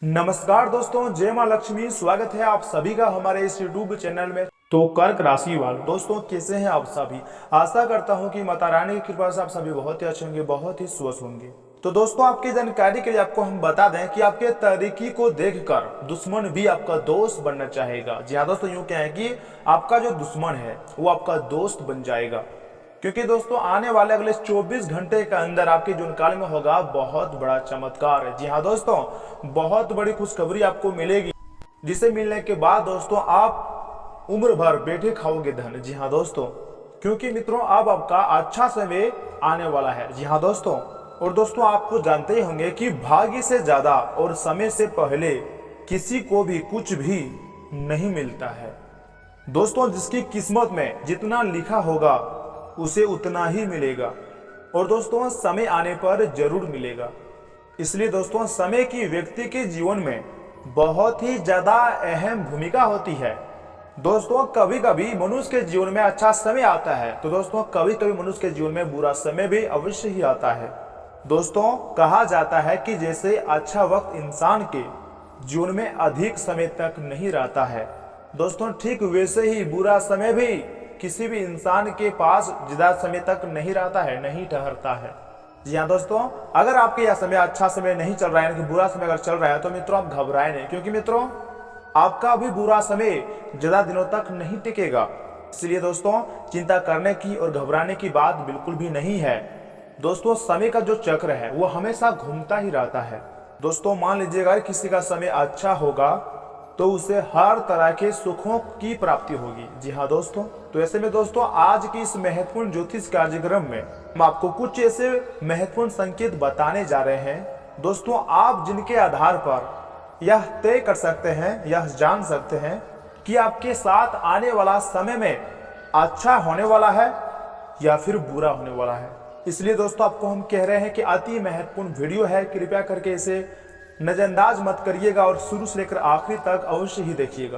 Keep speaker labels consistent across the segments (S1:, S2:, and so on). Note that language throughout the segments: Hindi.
S1: नमस्कार दोस्तों, जय माँ लक्ष्मी। स्वागत है आप सभी का हमारे इस YouTube चैनल में। तो कर्क राशि वाले दोस्तों, कैसे हैं आप सभी। आशा करता हूं कि माता रानी की कृपा से आप सभी बहुत ही अच्छे होंगे, बहुत ही स्वस्थ होंगे। तो दोस्तों, आपकी जानकारी के लिए आपको हम बता दें कि आपके तरीके को देखकर दुश्मन भी आपका दोस्त बनना चाहेगा। जी हाँ दोस्तों, यूं क्या है कि आपका जो दुश्मन है वो आपका दोस्त बन जाएगा, क्योंकि दोस्तों आने वाले अगले 24 घंटे के अंदर आपके जीवन काल में होगा बहुत बड़ा चमत्कार। जी हाँ दोस्तों, बहुत बड़ी खुशखबरी आपको मिलेगी, जिसे मिलने के बाद दोस्तों आप उम्र भर बैठे खाओगे धन। जी हाँ दोस्तों, क्योंकि मित्रों अब आपका अच्छा समय आने वाला है। जी हाँ दोस्तों, और दोस्तों आपको जानते ही होंगे कि भाग्य से ज्यादा और समय से पहले किसी को भी कुछ भी नहीं मिलता है। दोस्तों जिसकी किस्मत में जितना लिखा होगा उसे उतना ही मिलेगा, और दोस्तों समय आने पर जरूर मिलेगा। इसलिए दोस्तों समय की व्यक्ति के जीवन में बहुत ही ज्यादा अहम भूमिका होती है। दोस्तों कभी कभी मनुष्य के जीवन में अच्छा समय आता है, तो दोस्तों कभी कभी मनुष्य के जीवन में बुरा समय भी अवश्य ही आता है। दोस्तों कहा जाता है कि जैसे अच्छा वक्त इंसान के जीवन में अधिक समय तक नहीं रहता है, दोस्तों ठीक वैसे ही बुरा समय भी किसी भी इंसान के पास ज्यादा समय तक नहीं रहता है, नहीं ठहरता है। जी हाँ दोस्तों, अगर आपके यह समय अच्छा समय नहीं चल रहा है, यानी कि बुरा समय अगर चल रहा है, तो मित्रों आप घबराएं नहीं, क्योंकि मित्रों आपका भी बुरा समय ज्यादा दिनों तक नहीं टिकेगा। इसलिए दोस्तों चिंता करने की और घबराने की बात बिल्कुल भी नहीं है। दोस्तों समय का जो चक्र है वो हमेशा घूमता ही रहता है। दोस्तों मान लीजिएगा किसी का समय अच्छा होगा तो उसे हर तरह के सुखों की प्राप्ति होगी। जी हाँ दोस्तों, तो ऐसे में दोस्तों आज की इस महत्वपूर्ण ज्योतिष कार्यक्रम में हम आपको कुछ ऐसे महत्वपूर्ण संकेत बताने जा रहे हैं दोस्तों, आप जिनके आधार पर यह तय कर सकते हैं, यह जान सकते हैं कि आपके साथ आने वाला समय में अच्छा होने वाला है या फिर बुरा होने वाला है। इसलिए दोस्तों आपको हम कह रहे हैं कि अति महत्वपूर्ण वीडियो है, कृपया करके इसे नजरअंदाज मत करिएगा और शुरू से लेकर आखिरी तक अवश्य ही देखिएगा,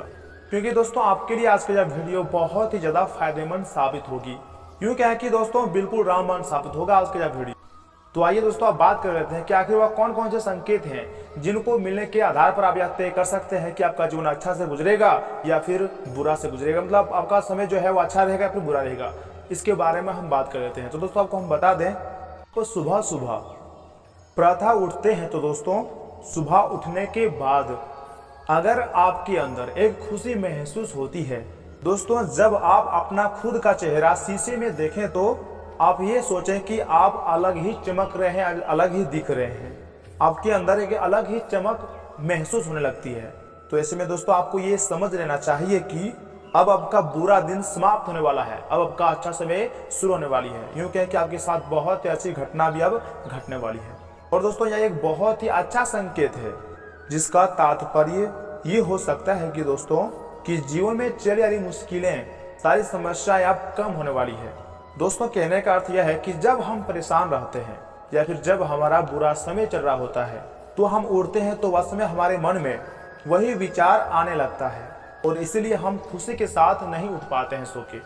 S1: क्योंकि दोस्तों आपके लिए आज का यह वीडियो बहुत ही ज्यादा फायदेमंद साबित होगी। यूं क्या है कि दोस्तों बिल्कुल रामबाण साबित होगा आज का यह वीडियो। तो आइए दोस्तों आप बात कर लेते हैं कि आखिर वह कौन कौन से संकेत हैं जिनको मिलने के आधार पर आप यह तय कर सकते हैं कि आपका जीवन अच्छा से गुजरेगा या फिर बुरा से गुजरेगा, मतलब आपका समय जो है वो अच्छा रहेगा या फिर बुरा रहेगा। इसके बारे में हम बात कर लेते हैं। तो दोस्तों आपको हम बता दें, तो सुबह सुबह प्रातः उठते हैं, तो दोस्तों सुबह उठने के बाद अगर आपके अंदर एक खुशी महसूस होती है, दोस्तों जब आप अपना खुद का चेहरा शीशे में देखें तो आप ये सोचें कि आप अलग ही चमक रहे हैं, अलग ही दिख रहे हैं, आपके अंदर एक अलग ही चमक महसूस होने लगती है। तो ऐसे में दोस्तों आपको ये समझ लेना चाहिए कि अब आपका बुरा दिन समाप्त होने वाला है, अब आपका अच्छा समय शुरू होने वाली है। यूं कहें कि आपके साथ बहुत ही अच्छी घटना भी अब घटने वाली है। और दोस्तों यह एक बहुत ही अच्छा संकेत है, जिसका तात्पर्य ये हो सकता है कि दोस्तों कि जीवन में चली आ रही मुश्किलें, सारी समस्याएं अब कम होने वाली है। दोस्तों कहने का अर्थ यह है कि जब हम परेशान रहते हैं या फिर जब हमारा बुरा समय चल रहा होता है, तो हम उठते हैं तो वह समय हमारे मन में वही विचार आने लगता है, और इसीलिए हम खुशी के साथ नहीं उठ पाते हैं सो के।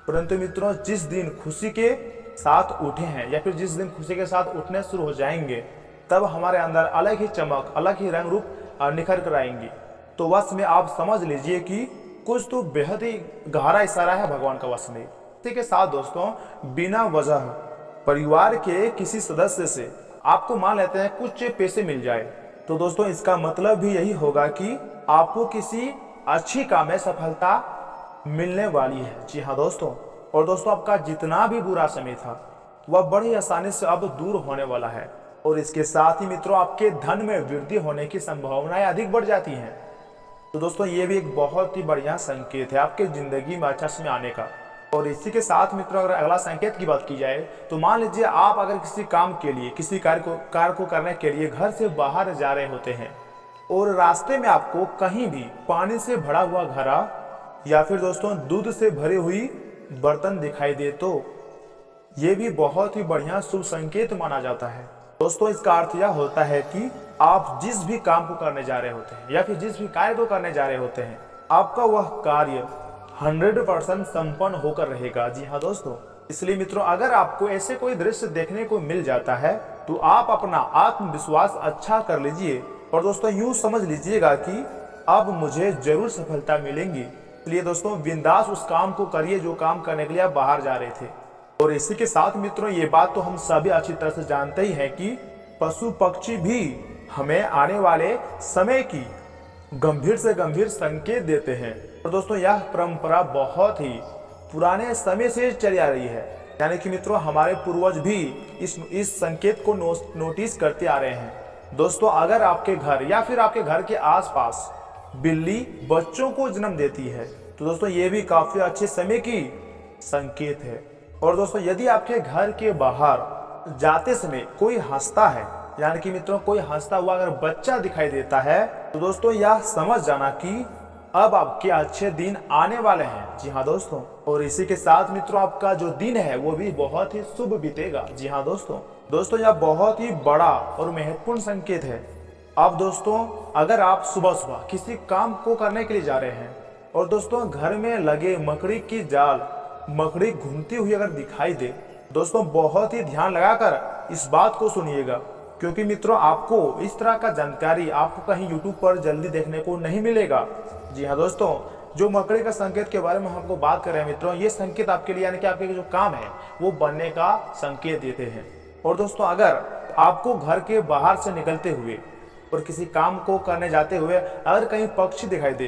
S1: परंतु मित्रों जिस दिन खुशी के साथ उठे हैं या फिर जिस दिन खुशी के साथ उठने शुरू हो जाएंगे, तब हमारे अंदर अलग ही चमक, अलग ही रंग रूप निखर कर आएंगी। तो वश में आप समझ लीजिए कि कुछ तो बेहद ही गहरा इशारा है भगवान का वश में। इसी के साथ दोस्तों बिना वजह परिवार के किसी सदस्य से आपको मान लेते हैं कुछ पैसे मिल जाए, तो दोस्तों इसका मतलब भी यही होगा कि आपको किसी अच्छी काम में सफलता मिलने वाली है। जी हाँ दोस्तों, और दोस्तों आपका जितना भी बुरा समय था वह बड़ी आसानी से अब दूर होने वाला है, और इसके साथ ही मित्रों आपके धन में वृद्धि होने की संभावनाएं अधिक बढ़ जाती हैं। तो दोस्तों ये भी एक बहुत ही बढ़िया संकेत है आपके जिंदगी में अच्छा समय आने का। और इसी के साथ मित्रों अगर अगला संकेत की बात की जाए, तो मान लीजिए आप अगर किसी काम के लिए, किसी कार्य को करने के लिए घर से बाहर जा रहे होते हैं और रास्ते में आपको कहीं भी पानी से भरा हुआ घड़ा या फिर दोस्तों दूध से भरी हुई बर्तन दिखाई दे, तो ये भी बहुत ही बढ़िया शुभ संकेत माना जाता है। दोस्तों इसका अर्थ यह होता है कि आप जिस भी काम को करने जा रहे होते हैं या फिर जिस भी कार्य को करने जा रहे होते हैं, आपका वह कार्य 100% संपन्न होकर रहेगा। जी हाँ दोस्तों, इसलिए मित्रों अगर आपको ऐसे कोई दृश्य देखने को मिल जाता है, तो आप अपना आत्मविश्वास अच्छा कर लीजिए और दोस्तों यूं समझ लीजिएगा कि अब मुझे जरूर सफलता मिलेंगी। इसलिए दोस्तों बिंदास उस काम को करिए जो काम करने के लिए आप बाहर जा रहे थे। और इसी के साथ मित्रों ये बात तो हम सभी अच्छी तरह से जानते ही हैं कि पशु पक्षी भी हमें आने वाले समय की गंभीर से गंभीर संकेत देते हैं। और दोस्तों यह परंपरा बहुत ही पुराने समय से चली आ रही है, यानी कि मित्रों हमारे पूर्वज भी इस संकेत को नोटिस करते आ रहे हैं। दोस्तों अगर आपके घर या फिर आपके घर के आसपास बिल्ली बच्चों को जन्म देती है तो दोस्तों ये भी काफी अच्छे समय की संकेत है। और दोस्तों यदि आपके घर के बाहर जाते समय कोई हंसता है, यानी कि मित्रों कोई हंसता हुआ अगर बच्चा दिखाई देता है तो दोस्तों यह समझ जाना कि अब आपके अच्छे दिन आने वाले हैं। जी हाँ दोस्तों, और इसी के साथ मित्रों आपका जो दिन है वो भी बहुत ही शुभ बीतेगा। जी हाँ दोस्तों यह बहुत ही बड़ा और महत्वपूर्ण संकेत है। अब दोस्तों अगर आप सुबह सुबह किसी काम को करने के लिए जा रहे हैं और दोस्तों घर में लगे मकड़ी की जाल मकड़ी घूमती हुई अगर दिखाई दे, दोस्तों बहुत ही ध्यान लगाकर इस बात को सुनिएगा, क्योंकि मित्रों आपको इस तरह का जानकारी आपको कहीं YouTube पर जल्दी देखने को नहीं मिलेगा। जी हाँ दोस्तों, जो मकड़ी का संकेत के बारे में हम आपको बात कर रहे हैं मित्रों, ये संकेत आपके लिए यानी कि आपके जो काम है वो बनने का संकेत देते हैं। और दोस्तों अगर आपको घर के बाहर से निकलते हुए और किसी काम को करने जाते हुए अगर कहीं पक्षी दिखाई दे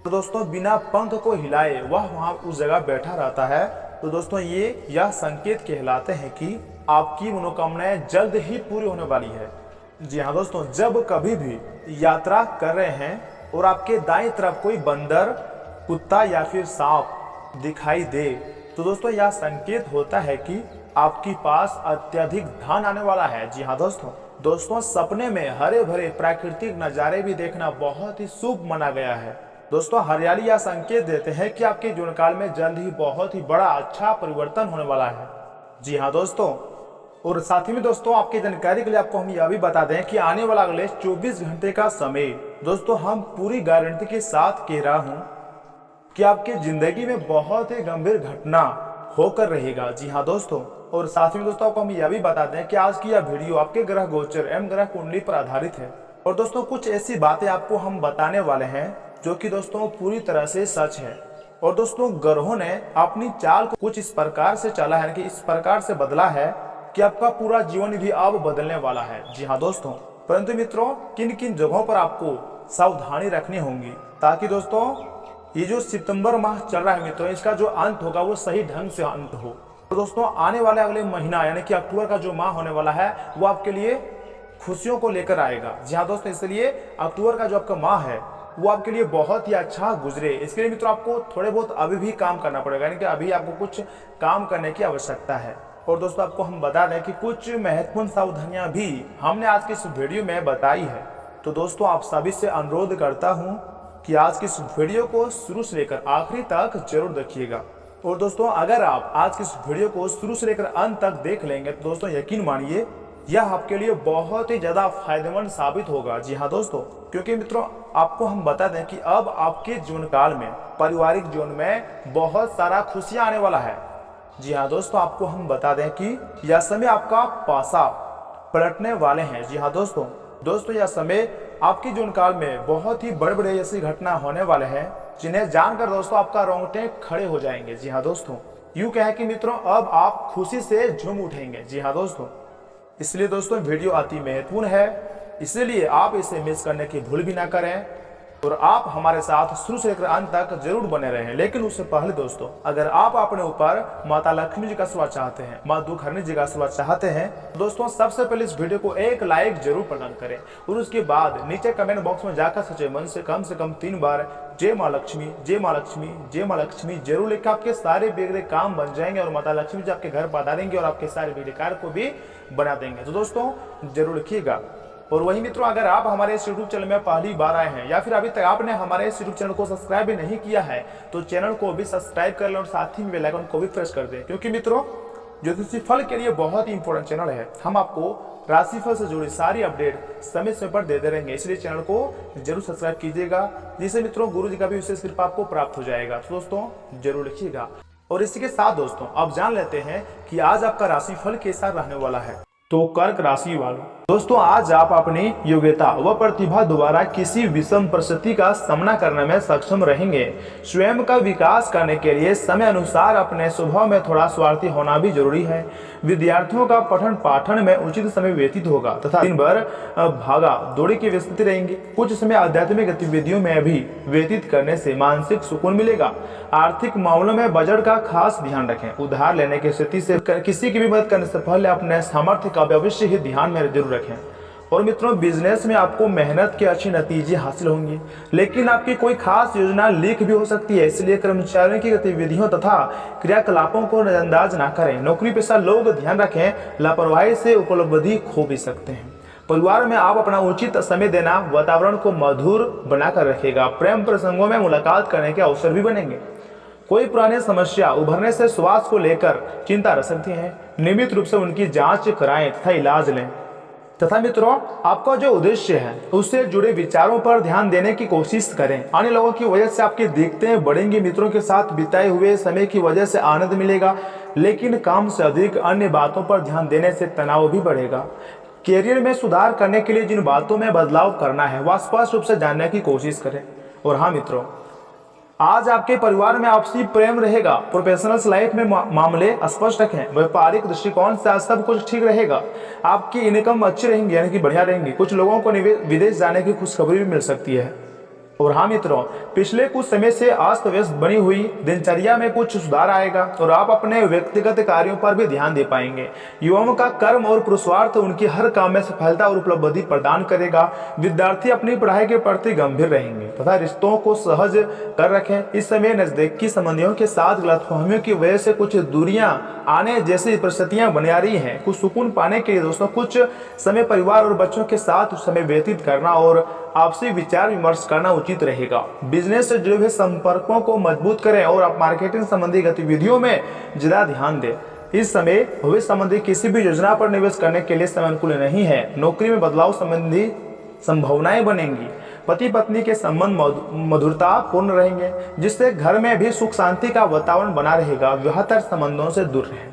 S1: तो दोस्तों बिना पंख को हिलाए वह वहां उस जगह बैठा रहता है, तो दोस्तों यह संकेत कहलाते हैं कि आपकी मनोकामनाएं जल्द ही पूरी होने वाली है। जी हाँ दोस्तों, जब कभी भी यात्रा कर रहे हैं और आपके दाएं तरफ कोई बंदर कुत्ता या फिर सांप दिखाई दे तो दोस्तों यह संकेत होता है कि आपके पास अत्यधिक धन आने वाला है। जी हाँ दोस्तों सपने में हरे भरे प्राकृतिक नजारे भी देखना बहुत ही शुभ माना गया है। दोस्तों हरियाली यह संकेत देते हैं कि आपके जीवन काल में जल्द ही बहुत ही बड़ा अच्छा परिवर्तन होने वाला है। जी हाँ दोस्तों, और साथ ही में दोस्तों आपकी जानकारी के लिए आपको हम यह भी बता दें कि आने वाला अगले 24 घंटे का समय दोस्तों हम पूरी गारंटी के साथ कह रहा हूँ कि आपकी जिंदगी में बहुत ही गंभीर घटना होकर रहेगा। जी हाँ दोस्तों, और साथ में दोस्तों आपको हम यह भी बता दें कि आज की यह वीडियो आपके ग्रह गोचर एवं ग्रह कुंडली पर आधारित है। और दोस्तों कुछ ऐसी बातें आपको हम बताने वाले हैं जो कि दोस्तों पूरी तरह से सच है। और दोस्तों ग्रहों ने अपनी चाल को कुछ इस प्रकार से चला है कि इस प्रकार से बदला है कि आपका पूरा जीवन भी अब बदलने वाला है। जी हाँ दोस्तों, परंतु मित्रों किन किन जगहों पर आपको सावधानी रखनी होगी ताकि दोस्तों ये जो सितंबर माह चल रहा है मित्रों इसका जो अंत होगा वो सही ढंग से अंत हो। तो दोस्तों आने वाले अगले महीना यानी कि अक्टूबर का जो माह होने वाला है वो आपके लिए खुशियों को लेकर आएगा। जी हाँ दोस्तों, इसलिए अक्टूबर का जो आपका माह है वो आपके लिए बहुत ही अच्छा गुजरे। इसके लिए मित्रों आपको थोड़े बहुत अभी भी काम करना पड़ेगा, यानी कि अभी आपको कुछ काम करने की आवश्यकता है। और दोस्तों आपको हम बता दें कि कुछ महत्वपूर्ण सावधानियां भी हमने आज की इस वीडियो में बताई है। तो दोस्तों आप सभी से अनुरोध करता हूं कि आज की इस वीडियो को शुरू से लेकर आखिरी तक जरूर देखिएगा। और दोस्तों अगर आप आज की इस वीडियो को शुरू से लेकर अंत तक देख लेंगे तो दोस्तों यकीन मानिए यह आपके लिए बहुत ही ज्यादा फायदेमंद साबित होगा। जी हाँ दोस्तों, क्योंकि मित्रों आपको हम बता दें कि अब आपके जीवन काल में पारिवारिक जीवन में बहुत सारा खुशियां आने वाला है। जी हाँ दोस्तों, आपको हम बता दें कि यह समय आपका पासा पलटने वाले हैं। जी हाँ दोस्तों यह समय आपके जीवन काल में बहुत ही बड़े बड़े ऐसी घटना होने वाले हैं जिन्हें जानकर दोस्तों आपका रोंगटे खड़े हो जाएंगे। जी हाँ दोस्तों, यूं कहें कि मित्रों अब आप खुशी से झूम उठेंगे। जी हाँ दोस्तों, इसलिए दोस्तों वीडियो अति महत्वपूर्ण है, इसलिए आप इसे मिस करने की भूल भी ना करें और आप हमारे साथ शुरू से लेकर अंत तक जरूर बने रहें। लेकिन उससे पहले दोस्तों अगर आप अपने ऊपर माता लक्ष्मी जी का आशीर्वाद चाहते हैं, माँ दुखहरनी जी का आशीर्वाद चाहते हैं तो दोस्तों सबसे पहले इस वीडियो को एक लाइक जरूर प्रदान करें और उसके बाद नीचे कमेंट बॉक्स में जाकर सच्चे मन से कम 3 बार जय माँ लक्ष्मी, जय माँ लक्ष्मी, जय माँ लक्ष्मी जरूर लिखकर आपके सारे बिगड़े काम बन जाएंगे और माता लक्ष्मी जी आपके घर पधारेंगे और आपके सारे बिगड़े कार्य को भी बना देंगे। तो दोस्तों जरूर लिखिएगा। और वही मित्रों अगर आप हमारे इस यूट्यूब चैनल में पहली बार आए हैं या फिर अभी तक आपने हमारे इस यूट्यूब चैनल को सब्सक्राइब भी नहीं किया है तो चैनल को भी सब्सक्राइब कर लें और साथ ही बेल आइकन को भी प्रेस कर दें, क्योंकि मित्रों ज्योतिषी फल के लिए बहुत ही इंपॉर्टेंट चैनल है। हम आपको राशिफल से जुड़ी सारी अपडेट समय समय पर देते रहेंगे, इसलिए चैनल को जरूर सब्सक्राइब कीजिएगा जिससे मित्रों गुरु जी का भी विशेष कृपा आपको प्राप्त हो जाएगा। तो दोस्तों जरूर लिखिएगा। और इसी के साथ दोस्तों अब जान लेते हैं कि आज आपका राशिफल कैसा रहने वाला है। तो कर्क राशि वालों, दोस्तों आज आप अपनी योग्यता व प्रतिभा द्वारा किसी विषम परिस्थिति का सामना करने में सक्षम रहेंगे। स्वयं का विकास करने के लिए समय अनुसार अपने स्वभाव में थोड़ा स्वार्थी होना भी जरूरी है। विद्यार्थियों का पठन पाठन में उचित समय व्यतीत होगा तथा दिन भर भागा दौड़ी की व्यस्तता रहेंगी। कुछ समय आध्यात्मिक गतिविधियों में भी व्यतीत करने से मानसिक सुकून मिलेगा। आर्थिक मामलों में बजट का खास ध्यान रखें। उधार लेने की स्थिति से किसी की भी मदद करने से पहले अपने सामर्थ्य का अवश्य ही ध्यान में जरूर रखें। और मित्रों, बिजनेस में आपको मेहनत के अच्छे नतीजे हासिल होंगे, लेकिन आपकी कोई खास योजना लीक भी हो सकती है, इसलिए कर्मचारियों की गतिविधियों तथा क्रियाकलापों को नजरअंदाज न करें। नौकरी पेशा लोग ध्यान रखें, लापरवाही से उपलब्धि खो भी सकते हैं। परिवार में आप अपना उचित समय देना वातावरण को मधुर बनाकर रखेगा। प्रेम प्रसंगों में मुलाकात करने के अवसर भी बनेंगे। कोई पुरानी समस्या उभरने से स्वास्थ्य को लेकर चिंता रह सकती है। नियमित रूप से उनकी जांच कराएं तथा इलाज लें। तथा मित्रों, आपका जो उद्देश्य है उससे जुड़े विचारों पर ध्यान देने की कोशिश करें। अन्य लोगों की वजह से आपकी दिक्कतें बढ़ेंगी। मित्रों के साथ बिताए हुए समय की वजह से आनंद मिलेगा, लेकिन काम से अधिक अन्य बातों पर ध्यान देने से तनाव भी बढ़ेगा। कैरियर में सुधार करने के लिए जिन बातों में बदलाव करना है वह स्पष्ट रूप से जानने की कोशिश करें। और हाँ मित्रों, आज आपके परिवार में आपसी प्रेम रहेगा। प्रोफेशनल लाइफ में मामले स्पष्ट रखें। व्यापारिक दृष्टिकोण से आज सब कुछ ठीक रहेगा। आपकी इनकम अच्छी रहेंगी, यानी कि बढ़िया रहेंगी। कुछ लोगों को विदेश जाने की खुशखबरी भी मिल सकती है। और हाँ मित्रों, पिछले कुछ समय से अस्त व्यस्त बनी हुई दिनचर्या में कुछ सुधार आएगा और आप अपने व्यक्तिगत कार्यों पर भी ध्यान दे पाएंगे। युवाओं का कर्म और पुरुषार्थ उनकी हर काम में सफलता और उपलब्धि प्रदान करेगा। विद्यार्थी अपनी पढ़ाई के प्रति गंभीर रहेंगे तथा रिश्तों को सहज कर रखें। इस समय नजदीकी संबंधियों के साथ गलतफहमियों की वजह से कुछ दूरियां आने जैसी परिस्थितियां बनी आ रही हैं। कुछ सुकून पाने के लिए दोस्तों कुछ समय परिवार और बच्चों के साथ समय व्यतीत करना और आपसी विचार विमर्श करना उचित रहेगा। बिजनेस से जुड़े हुए संपर्कों को मजबूत करें और आप मार्केटिंग संबंधी गतिविधियों में ज्यादा ध्यान दें। इस समय भविष्य संबंधी किसी भी योजना पर निवेश करने के लिए समय अनुकूल नहीं है। नौकरी में बदलाव संबंधी संभावनाएं बनेंगी। पति पत्नी के संबंध मधुरता पूर्ण रहेंगे, जिससे घर में भी सुख शांति का वातावरण बना रहेगा। विवाहेतर संबंधों से दूर रहें।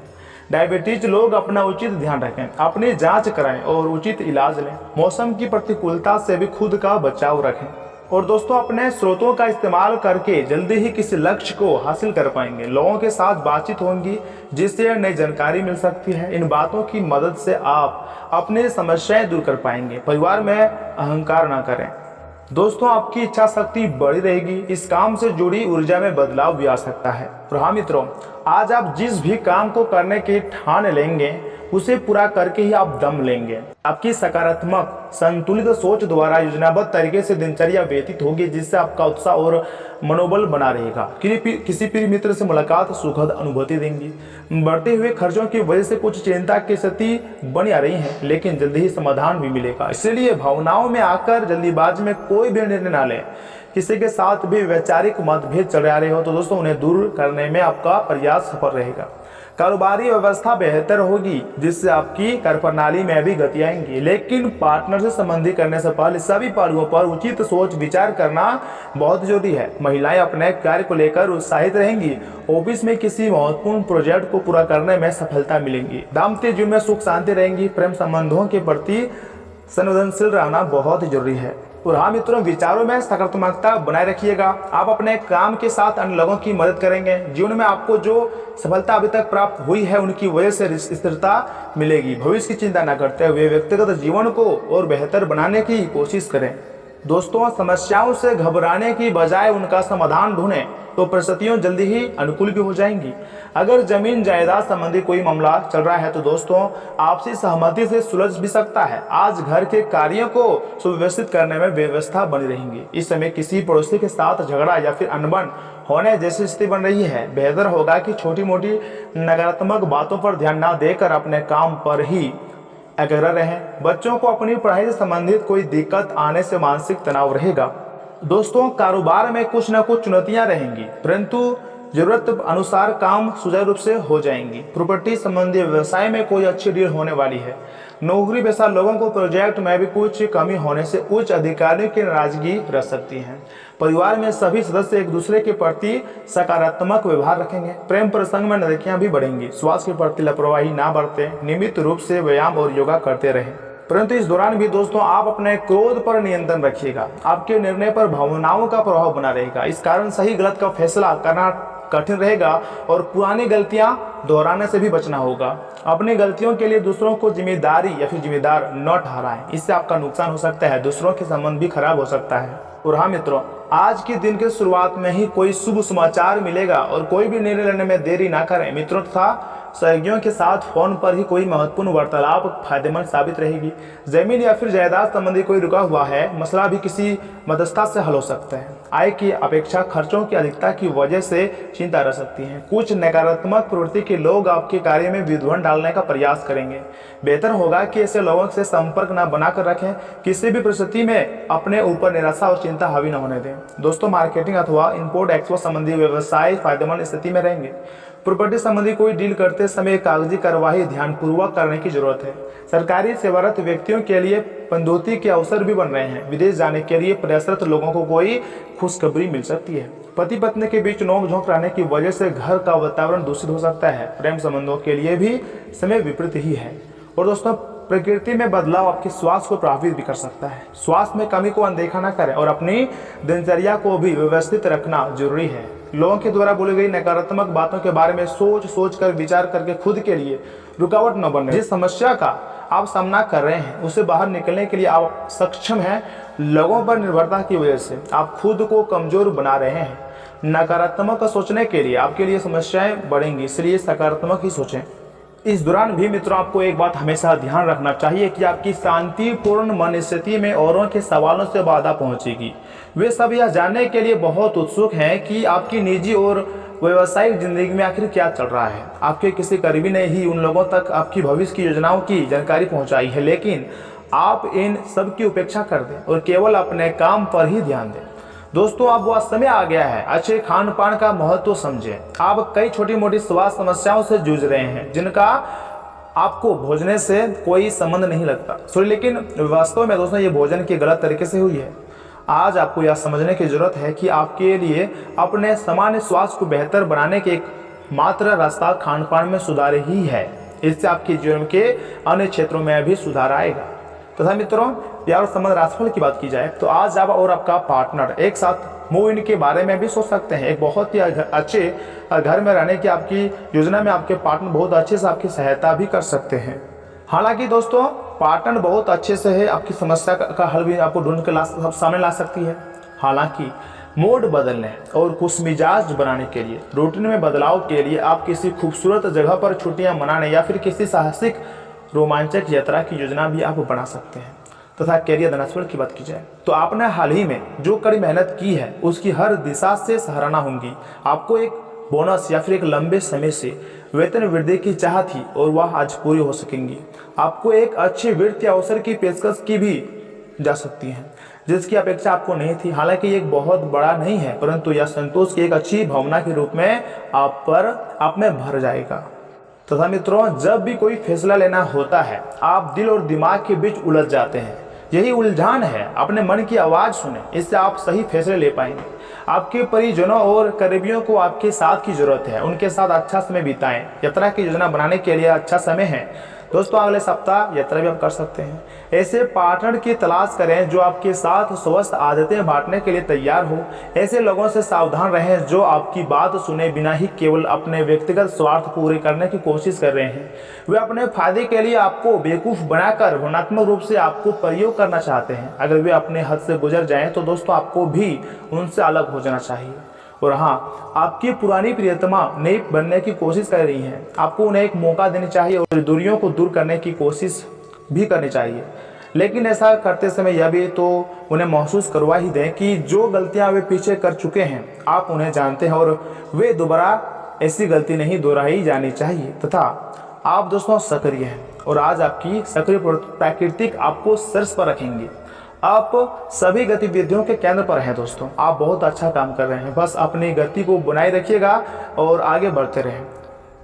S1: डायबिटीज लोग अपना उचित ध्यान रखें, अपनी जांच कराएं और उचित इलाज लें। मौसम की प्रतिकूलता से भी खुद का बचाव रखें। और दोस्तों, अपने स्रोतों का इस्तेमाल करके जल्दी ही किसी लक्ष्य को हासिल कर पाएंगे। लोगों के साथ बातचीत होंगी जिससे नई जानकारी मिल सकती है। इन बातों की मदद से आप अपनी समस्याएं दूर कर पाएंगे। परिवार में अहंकार न करें। दोस्तों, आपकी इच्छा शक्ति बढ़ी रहेगी। इस काम से जुड़ी ऊर्जा में बदलाव भी आ सकता है। तो हाँ मित्रों, आज आप जिस भी काम को करने की ठान लेंगे उसे पूरा करके ही आप दम लेंगे। आपकी सकारात्मक संतुलित सोच द्वारा योजनाबद्ध तरीके से दिनचर्या व्यतीत होगी, जिससे आपका उत्साह और मनोबल बना रहेगा। किसी प्रिय मित्र से मुलाकात सुखद अनुभूति देंगी। बढ़ते हुए खर्चों की वजह से कुछ चिंता की स्थिति बनी आ रही है, लेकिन जल्दी ही समाधान भी मिलेगा। इसलिए भावनाओं में आकर जल्दीबाजी में कोई भी निर्णय न लें। किसी के साथ भी वैचारिक मतभेद चल रहे हो तो दोस्तों उन्हें दूर करने में आपका प्रयास सफल रहेगा। कारोबारी व्यवस्था बेहतर होगी, जिससे आपकी कार्यप्रणाली में भी गति आएंगी। लेकिन पार्टनर से संबंधी करने से पहले सभी पहलुओं पर उचित सोच विचार करना बहुत जरूरी है। महिलाएं अपने कार्य को लेकर उत्साहित रहेंगी। ऑफिस में किसी महत्वपूर्ण प्रोजेक्ट को पूरा करने में सफलता मिलेगी। दाम्पत्य जीवन में सुख शांति रहेंगी। प्रेम संबंधों के प्रति संवेदनशील रहना बहुत जरूरी है। और हाँ मित्रों, विचारों में सकारात्मकता बनाए रखिएगा। आप अपने काम के साथ अन्य लोगों की मदद करेंगे। जीवन में आपको जो सफलता अभी तक प्राप्त हुई है उनकी वजह से स्थिरता मिलेगी। भविष्य की चिंता न करते हुए व्यक्तिगत जीवन को और बेहतर बनाने की कोशिश करें। दोस्तों, समस्याओं से घबराने की बजाय उनका समाधान ढूंढें तो परिस्थितियां जल्दी ही अनुकूल भी हो जाएंगी। अगर जमीन जायदाद संबंधी कोई मामला चल रहा है तो दोस्तों आपसी सहमति से सुलझ भी सकता है। आज घर के कार्यों को सुव्यवस्थित करने में व्यवस्था बनी रहेंगी। इस समय किसी पड़ोसी के साथ झगड़ा या फिर अनबन होने जैसी स्थिति बन रही है। बेहतर होगा कि छोटी मोटी नकारात्मक बातों पर ध्यान न देकर अपने काम पर ही एकाग्र रहें। बच्चों को अपनी पढ़ाई से संबंधित कोई दिक्कत आने से मानसिक तनाव रहेगा। दोस्तों, कारोबार में कुछ न कुछ चुनौतियां रहेंगी, परंतु जरूरत अनुसार काम सुचारू रूप से हो जाएंगी। प्रॉपर्टी संबंधी व्यवसाय में कोई अच्छी डील होने वाली है। नौकरी पेशा लोगों को प्रोजेक्ट में भी कुछ कमी होने से उच्च अधिकारियों की नाराजगी रह सकती है। परिवार में सभी सदस्य एक दूसरे के प्रति सकारात्मक व्यवहार रखेंगे। प्रेम प्रसंग में नजदीकियां भी बढ़ेंगी। स्वास्थ्य के प्रति लापरवाही ना बरतें। नियमित रूप से व्यायाम और योगा करते रहें। परंतु इस दौरान भी दोस्तों आप अपने क्रोध पर नियंत्रण रखिएगा। आपके निर्णय पर भावनाओं का प्रभाव बना रहेगा। इस कारण सही गलत का फैसला करना कठिन रहेगा और पुरानी गलतियां दोहराने से भी बचना होगा। अपनी गलतियों के लिए दूसरों को जिम्मेदारी या फिर जिम्मेदार न ठहराएं। इससे आपका नुकसान हो सकता है, दूसरों के संबंध भी खराब हो सकता है। और हाँ मित्रों, आज के दिन के शुरुआत में ही कोई शुभ समाचार मिलेगा और कोई भी निर्णय लेने में देरी ना करें। मित्रों तथा सहयोगियों के साथ फोन पर ही कोई महत्वपूर्ण वार्तालाप फायदेमंद साबित रहेगी। जमीन या फिर जायदाद संबंधी कोई रुका हुआ है मसला भी किसी मध्यस्थता से हल हो सकता है। आय की अपेक्षा खर्चों की अधिकता की वजह से चिंता रह सकती है। कुछ नकारात्मक प्रवृत्ति के लोग आपके कार्य में विध्वंस डालने का प्रयास करेंगे। बेहतर होगा कि ऐसे लोगों से संपर्क न बनाकर रखें। किसी भी परिस्थिति में अपने ऊपर निराशा और चिंता हावी न होने दें। दोस्तों, मार्केटिंग अथवा इंपोर्ट एक्सपोर्ट संबंधी व्यवसाय फायदेमंद स्थिति में रहेंगे। प्रॉपर्टी संबंधी कोई डील करते समय कागजी कार्यवाही ध्यानपूर्वक करने की जरूरत है। सरकारी सेवारत व्यक्तियों के लिए पदोन्नति के अवसर भी बन रहे हैं। विदेश जाने के लिए प्रयासरत लोगों को कोई खुशखबरी मिल सकती है। पति पत्नी के बीच नोकझोंक रहने की वजह से घर का वातावरण दूषित हो सकता है। प्रेम संबंधों के लिए भी समय विपरीत ही है। और दोस्तों, प्रकृति में बदलाव आपके स्वास्थ्य को प्रभावित भी कर सकता है। स्वास्थ्य में कमी को अनदेखा न करें और अपनी दिनचर्या को भी व्यवस्थित रखना जरूरी है। लोगों के द्वारा बोली गई नकारात्मक बातों के बारे में सोच कर विचार करके खुद के लिए रुकावट न बने। जिस समस्या का आप सामना कर रहे हैं उसे बाहर निकलने के लिए आप सक्षम हैं। लोगों पर निर्भरता की वजह से आप खुद को कमजोर बना रहे हैं। नकारात्मक सोचने के लिए आपके लिए समस्याएं बढ़ेंगी, इसलिए सकारात्मक ही सोचें। इस दौरान भी मित्रों आपको एक बात हमेशा ध्यान रखना चाहिए कि आपकी शांतिपूर्ण मन स्थिति में औरों के सवालों से बाधा पहुंचेगी। वे सब यह जानने के लिए बहुत उत्सुक हैं कि आपकी निजी और व्यावसायिक जिंदगी में आखिर क्या चल रहा है। आपके किसी करीबी ने ही उन लोगों तक आपकी भविष्य की योजनाओं की जानकारी पहुंचाई है, लेकिन आप इन सब की उपेक्षा कर दें और केवल अपने काम पर ही ध्यान दें। दोस्तों, अब वह समय आ गया है। अच्छे खान पान का महत्व समझें। आप कई छोटी मोटी स्वास्थ्य समस्याओं से जूझ रहे हैं जिनका आपको भोजन से कोई संबंध नहीं लगता। लेकिन वास्तव में दोस्तों ये भोजन की गलत तरीके से हुई है। आज आपको यह समझने की जरूरत है कि आपके लिए अपने सामान्य स्वास्थ्य को बेहतर बनाने के एक मात्र रास्ता खान पान में सुधार ही है। इससे आपके जीवन के अन्य क्षेत्रों में भी सुधार आएगा। तथा मित्रों, प्यार और संबंध राशिफल की बात की जाए तो आज आप और आपका पार्टनर एक साथ मूव इन के बारे में भी सोच सकते हैं। एक बहुत ही अच्छे घर में रहने की आपकी योजना में आपके पार्टनर बहुत अच्छे से आपकी सहायता भी कर सकते हैं। हालांकि दोस्तों, पार्टनर बहुत अच्छे से है आपकी समस्या का हल भी आपको ढूंढ के सामने ला सकती है। हालांकि मूड बदलने और खुश मिजाज बनाने के लिए, रूटीन में बदलाव के लिए आप किसी खूबसूरत जगह पर छुट्टियां मनाने या फिर किसी साहसिक रोमांचक यात्रा की योजना भी आप बना सकते हैं। तथा कैरियर धनास्फल की बात की जाए तो आपने हाल ही में जो कड़ी मेहनत की है उसकी हर दिशा से सराहना होगी। आपको एक बोनस या फिर एक लंबे समय से वेतन वृद्धि की चाह थी और वह आज पूरी हो सकेंगी। आपको एक अच्छे वित्तीय अवसर की पेशकश की भी जा सकती है जिसकी अपेक्षा आपको नहीं थी। हालांकि एक बहुत बड़ा नहीं है, परंतु यह संतोष की एक अच्छी भावना के रूप में आप में भर जाएगा। तथा मित्रों, जब भी कोई फैसला लेना होता है आप दिल और दिमाग के बीच उलझ जाते हैं। यही उलझान है। अपने मन की आवाज सुने, इससे आप सही फैसले ले पाएंगे। आपके परिजनों और करीबियों को आपके साथ की जरूरत है। उनके साथ अच्छा समय बिताएं। यात्रा की योजना बनाने के लिए अच्छा समय है। दोस्तों, अगले सप्ताह यात्रा भी आप कर सकते हैं। ऐसे पार्टनर की तलाश करें जो आपके साथ स्वस्थ आदतें बांटने के लिए तैयार हो। ऐसे लोगों से सावधान रहें जो आपकी बात सुने बिना ही केवल अपने व्यक्तिगत स्वार्थ पूरे करने की कोशिश कर रहे हैं। वे अपने फायदे के लिए आपको बेवकूफ़ बनाकर भावनात्मक रूप से आपको प्रयोग करना चाहते हैं। अगर वे अपने हद से गुजर जाएं तो दोस्तों आपको भी उनसे अलग हो जाना चाहिए। और हाँ, आपकी पुरानी प्रियतमा नई बनने की कोशिश कर रही हैं। आपको उन्हें एक मौका देना चाहिए और दूरियों को दूर करने की कोशिश भी करनी चाहिए। लेकिन ऐसा करते समय यह भी तो उन्हें महसूस करवा ही दें कि जो गलतियां वे पीछे कर चुके हैं आप उन्हें जानते हैं और वे दोबारा ऐसी गलती नहीं दोहराई जानी चाहिए। तथा आप दोस्तों सक्रिय हैं और आज आपकी सक्रिय प्रकृति आपको शीर्ष पर रखेंगे। आप सभी गतिविधियों के केंद्र पर हैं दोस्तों। आप बहुत अच्छा काम कर रहे हैं, बस अपनी गति को बनाए रखिएगा और आगे बढ़ते रहें।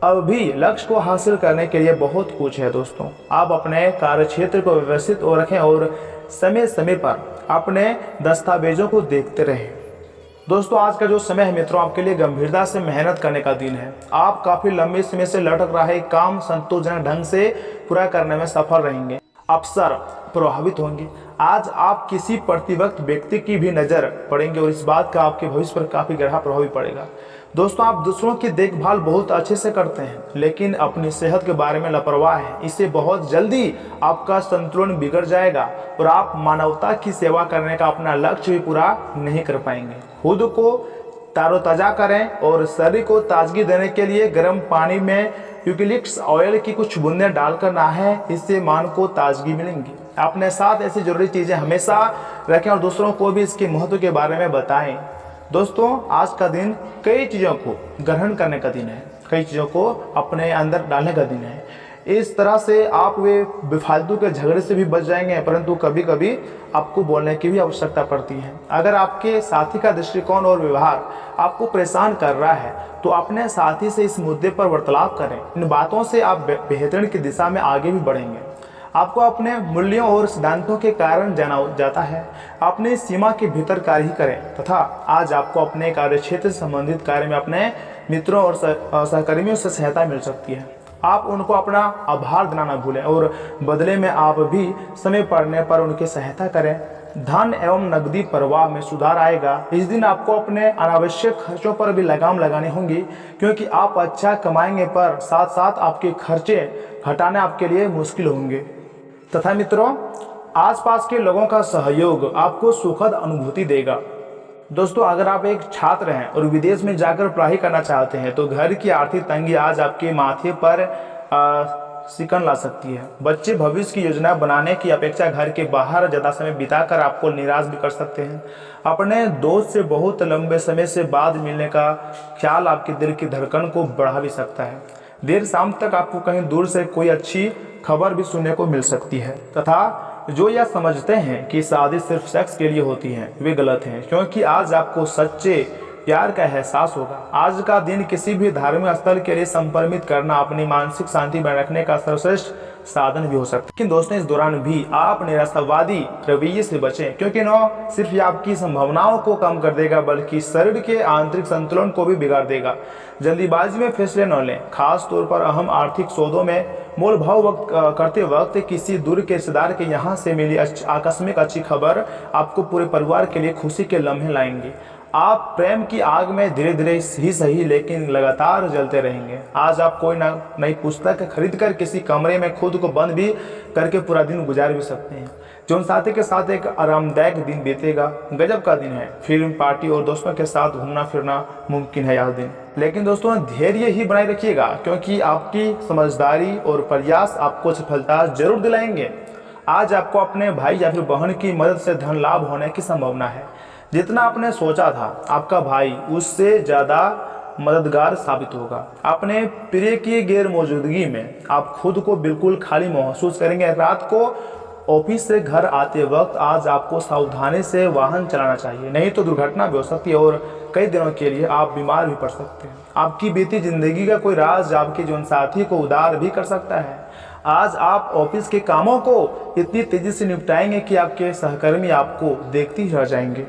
S1: अभी लक्ष्य को हासिल करने के लिए बहुत कुछ है दोस्तों। आप अपने कार्य क्षेत्र को व्यवस्थित रखें और समय समय पर अपने दस्तावेजों को देखते रहें। दोस्तों आज का जो समय है मित्रों, आपके लिए गंभीरता से मेहनत करने का दिन है। आप काफी लंबे समय से लटक रहे काम संतोषजनक ढंग से पूरा करने में सफल रहेंगे। अवसर प्रभावित होंगे। आज आप किसी प्रतिवक्त व्यक्ति की भी नजर पड़ेंगे और इस बात का आपके भविष्य पर काफी गहरा प्रभाव पड़ेगा। दोस्तों आप दूसरों की देखभाल बहुत अच्छे से करते हैं, लेकिन अपनी सेहत के बारे में लापरवाह हैं। इससे बहुत जल्दी आपका संतुलन बिगड़ जाएगा और आप मानवता की सेवा करने का अपना लक्ष्य भी पूरा नहीं कर पाएंगे। खुद को तरोताजा करें और शरीर को ताजगी देने के लिए गर्म पानी में यूकेलिप्टस ऑयल की कुछ बूंदें डालकर नहाएं। इससे मन को ताजगी मिलेंगी। अपने साथ ऐसी जरूरी चीजें हमेशा रखें और दूसरों को भी इसके महत्व के बारे में बताएं। दोस्तों आज का दिन कई चीज़ों को ग्रहण करने का दिन है, कई चीज़ों को अपने अंदर डालने का दिन है। इस तरह से आप वे बेफालतू के झगड़े से भी बच जाएंगे, परंतु कभी कभी आपको बोलने की भी आवश्यकता पड़ती है। अगर आपके साथी का दृष्टिकोण और व्यवहार आपको परेशान कर रहा है तो अपने साथी से इस मुद्दे पर वार्तालाप करें। इन बातों से आप बेहतरीन की दिशा में आगे भी बढ़ेंगे। आपको अपने मूल्यों और सिद्धांतों के कारण जाना जाता है। अपनी सीमा के भीतर कार्य ही करें तथा आज आपको अपने कार्य क्षेत्र से संबंधित कार्य में अपने मित्रों और सहकर्मियों से सहायता मिल सकती है। आप उनको अपना आभार देना न भूलें और बदले में आप भी समय पड़ने पर उनकी सहायता करें। धन एवं नकदी प्रवाह में सुधार आएगा। इस दिन आपको अपने अनावश्यक खर्चों पर भी लगाम लगानी होगी, क्योंकि आप अच्छा कमाएंगे पर साथ साथ आपके खर्चे घटाने आपके लिए मुश्किल होंगे। तथा मित्रों आसपास के लोगों का सहयोग आपको सुखद अनुभूति देगा। दोस्तों अगर आप एक छात्र हैं और विदेश में जाकर पढ़ाई करना चाहते हैं तो घर की आर्थिक तंगी आज आपके माथे पर सिकन ला सकती है। बच्चे भविष्य की योजना बनाने की अपेक्षा घर के बाहर ज़्यादा समय बिताकर आपको निराश भी कर सकते हैं। अपने दोस्त से बहुत लंबे समय से बाद मिलने का ख्याल आपके दिल की धड़कन को बढ़ा भी सकता है। देर शाम तक आपको कहीं दूर से कोई अच्छी खबर भी सुनने को मिल सकती है। तथा जो यह समझते हैं कि शादी सिर्फ सेक्स के लिए होती है वे गलत हैं, क्योंकि आज आपको सच्चे प्यार का एहसास होगा। आज का दिन किसी भी धार्मिक स्थल के लिए संपर्मित करना अपनी मानसिक शांति बनाए रखने का सर्वश्रेष्ठ साधन भी हो सकता है। लेकिन दोस्तों इस दौरान भी आप निराशावादी रवैये से बचें, क्योंकि न सिर्फ ये आपकी संभावनाओं को कम कर देगा बल्कि शरीर के आंतरिक संतुलन को भी बिगाड़ देगा। जल्दीबाजी में फैसले न लें, खास तौर पर अहम आर्थिक सौदों में मोल भाव करते वक्त किसी दूर के रिश्तेदार के यहाँ से मिली आकस्मिक अच्छी खबर आपको पूरे परिवार के लिए खुशी के लम्हे लाएंगे। आप प्रेम की आग में धीरे धीरे ही सही लेकिन लगातार जलते रहेंगे। आज आप कोई नई पुस्तक खरीद कर किसी कमरे में खुद को बंद भी करके पूरा दिन गुजार भी सकते हैं। जीवन साथी के साथ एक आरामदायक दिन बीतेगा। गजब का दिन है। फिल्म पार्टी और दोस्तों के साथ घूमना फिरना मुमकिन है यह दिन। लेकिन दोस्तों धैर्य ही बनाए रखिएगा, क्योंकि आपकी समझदारी और प्रयास आपको सफलता जरूर दिलाएंगे। आज आपको अपने भाई या फिर बहन की मदद से धन लाभ होने की संभावना है। जितना आपने सोचा था आपका भाई उससे ज़्यादा मददगार साबित होगा। अपने प्रिय की गैर मौजूदगी में आप खुद को बिल्कुल खाली महसूस करेंगे। रात को ऑफिस से घर आते वक्त आज आपको सावधानी से वाहन चलाना चाहिए, नहीं तो दुर्घटना भी हो सकती है और कई दिनों के लिए आप बीमार भी पड़ सकते हैं। आपकी बीती जिंदगी का कोई राज आपके जीवन साथी को उदार भी कर सकता है। आज आप ऑफिस के कामों को इतनी तेजी से निपटाएंगे कि आपके सहकर्मी आपको देखते ही रह जाएंगे।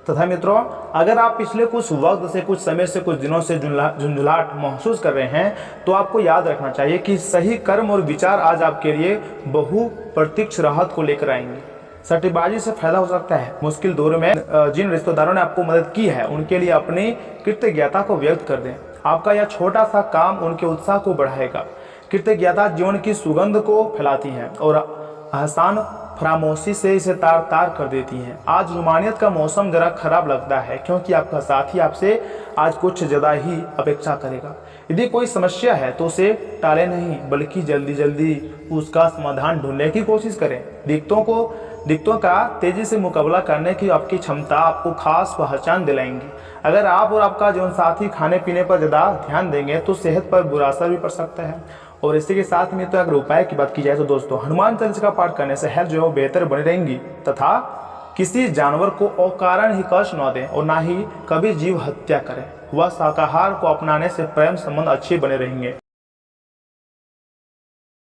S1: तथा मित्रों अगर आप पिछले कुछ वक्त से कुछ समय से कुछ दिनों से झुंझुलाहट महसूस कर रहे हैं तो आपको याद रखना चाहिए कि सही कर्म और विचार आज आपके लिए बहुप्रतीक्ष राहत को लेकर आएंगे। सट्टेबाजी से फायदा हो सकता है। मुश्किल दौर में जिन रिश्तेदारों ने आपको मदद की है उनके लिए अपनी कृतज्ञता को व्यक्त कर दें। आपका यह छोटा सा काम उनके उत्साह को बढ़ाएगा। कृतज्ञता जीवन की सुगंध को फैलाती है और आसान फरामोशी से इसे तार तार कर देती हैं। आज रूमानियत का मौसम जरा खराब लगता है, क्योंकि आपका साथी आपसे आज कुछ ज़्यादा ही अपेक्षा करेगा। यदि कोई समस्या है तो उसे टाले नहीं, बल्कि जल्दी जल्दी उसका समाधान ढूंढने की कोशिश करें। दिक्कतों का तेजी से मुकाबला करने की आपकी क्षमता आपको खास पहचान दिलाएंगी। अगर आप और आपका जीवन साथी खाने पीने पर ज़्यादा ध्यान देंगे तो सेहत पर बुरा असर भी पड़ सकता है। और इसी के साथ में तो अगर उपाय की बात की जाए तो दोस्तों हनुमान चालीसा का पाठ करने से हेल्थ जो है बेहतर बनी रहेंगी तथा किसी जानवर को अकारण ही कष्ट न दें और ना ही कभी जीव हत्या करें। वह शाकाहार को अपनाने से प्रेम संबंध अच्छे बने रहेंगे।